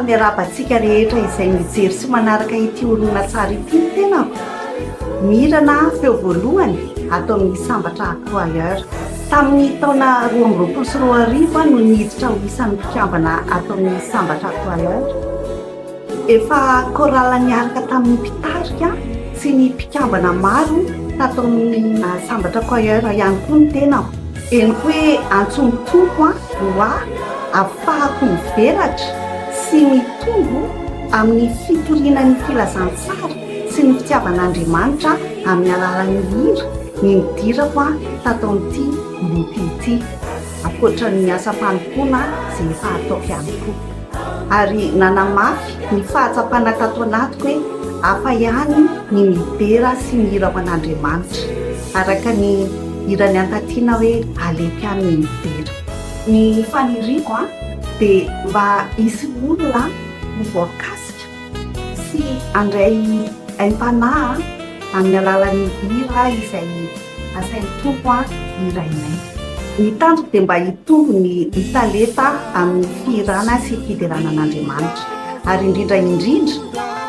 faly miarabantsika rehetra izay mijery sy manaraka ity olona tsara ity ny tenako. Mirana feo voalohany atao amin'ny sambatra Acquailleur. Tamin'ny taona 2024 no niditra ho isan'ny mpikambana atao amin'ny sambatra Acquailleur. Efa korala niaraka tamin'ny mpitarika sy ny mpikambana maro tatao amin'ny sambatra Acquailleur ihany koa ny tenako. Eny hoe antsoiny tompo hoa afahako mivelatra sy mitombo amin'ny fitorianan'ny filazantsara sy ny fitiavan'Andriamanitra amin'ny alalan'ny hira ny midirako tatao amin'ity loty ity, ankoatran'ny asa fanompoana izay efa ataoko ihany koa. Ary nanamafy ny fahatsapana tato anatiko hoe hafa ihany ny midera sy ny hira ho an'Andriamanitra, araka ny hirany antatiana hoe alepy ihany ny midera. Ny faniriako dia mba hisy olona ho voakasika sy andray aim-panahy amin'ny alalan'ny hira izay asain'ny tompo hirainay. Ny tanjoko dia mba hitombo ny talenta amin'ny fihirana sy fiderana an'Andriamanitra, ary indrindra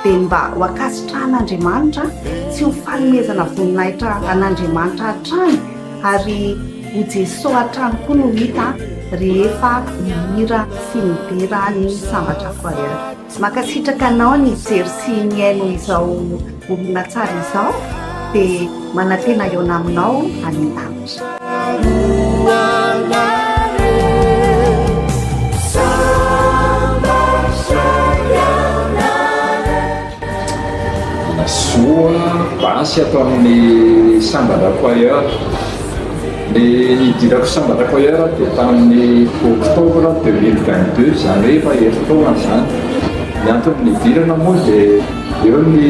dia mba ho akasitrahan'Andriamanitra sy ho fanomezana voninahitra an'Andriamanitra hatrany, ary ho Jesosy hatrany koa no hita rehefa mihira sy midera ny sambatra Acquailleur. Makasitraka anao ny jery sy miaino izao olona tsara izao dia manantena eo aminao any an-danitra. Soa basy atao amin'ny sambatra Acquailleur. Ny nidirako sambatra Acquailleur dia tamin'ny octobre 2022, izany hoe efa herintaona izany. Ny antony nidirana moa dia eo ny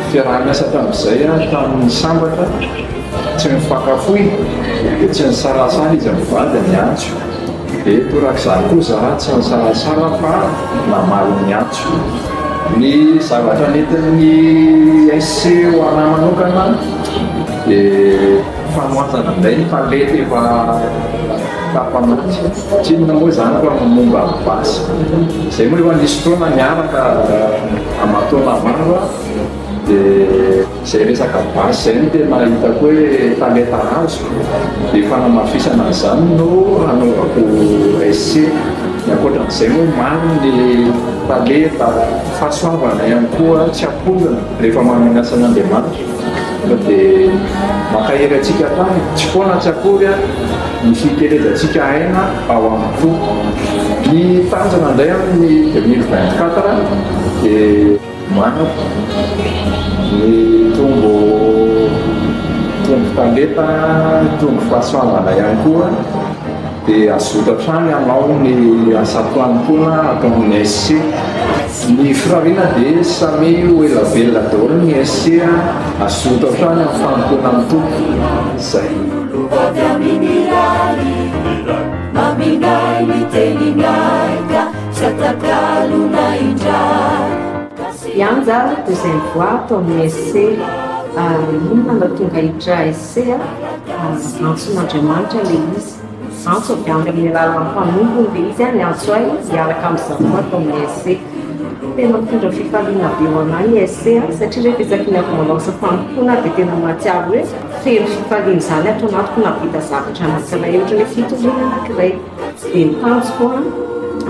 fiarahamiasa tamin'izay tamin'ny sambatra tsy mifakafoy dia tsy nisarasara izy amin'ny vadiny antso, dia torak'izany koa za tsy nisarasara fa namaly ny antso. Ny zavatra nentin'ny SC ho anahy manokana dia fanoatana indray ny palety efa tapanaty, tsy inona moa izany fa momba basy. Izay moa efa nisy fotoana niaraka aman-taona maro dia izay resaka basy izay no tena hitako hoe talenta azo, dia fanamafisana an'izany no anaovako SC. Ny ankoatran'izay moa maro ny talenta fahasoavana ihany koa tsy ampozana rehefa mananasa an'Andriamanitra, dia makahery antsika tany tsy foana tsy akory ny fitehirizantsika aina ao amin'ny fo. Ny tanjona indray amin'ny 2024 dia manako ny tombo talenta, tombo fahasoavana ihany koa, dia azoto hatrany anao ny asa-panompoana atao amin'ny SC. Ny firariana dia samy ho elavelona daholo ny SC, azoto hatrany amin'ny fanompoana amin'ny tompo. Izay. Ianja toy izay mivoa atao amin'ny SC, inona no tonga hiditra SC antson'Andriamanitra ilay izy. Antso avy amin'ny alalan'ny mpanombony dia izy ny antso ahy hiaraka amin'izao atao amin'ny SC. Tena mitondra fifaliana be ho anahy ny SC satria rehefa izakiny avy manao asa fanompoana dia tena mahatsiaro hoe feno fifaliana izany atao anatiko nahavita zavatra anankiray ohatra hoe fitoriana anankiray. Dia ny tanjoko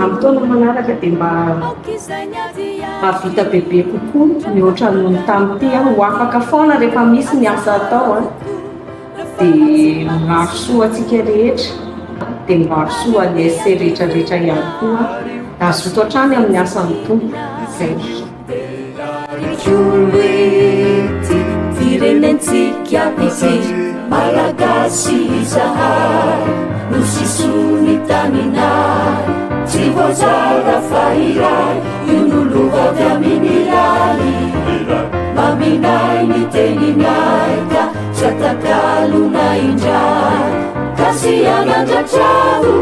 amin'ny taona manaraka dia mba vita bebe kokoa mihoatra ny tamin'ity ho afaka foana rehefa misy ny asa atao dia maro soa antsika rehetra, dia maro soa ny SC rehetrarehetra ihany koa, azoto hatrany amin'ny asan'ny tompo. Izay. Firenentsika ity malagasy zahay no sisony taninay, tsy voazara fa iray io nolova avy amin'ny lali, maminay ny teninay ka tsy atakalona indray, kasi anandratravo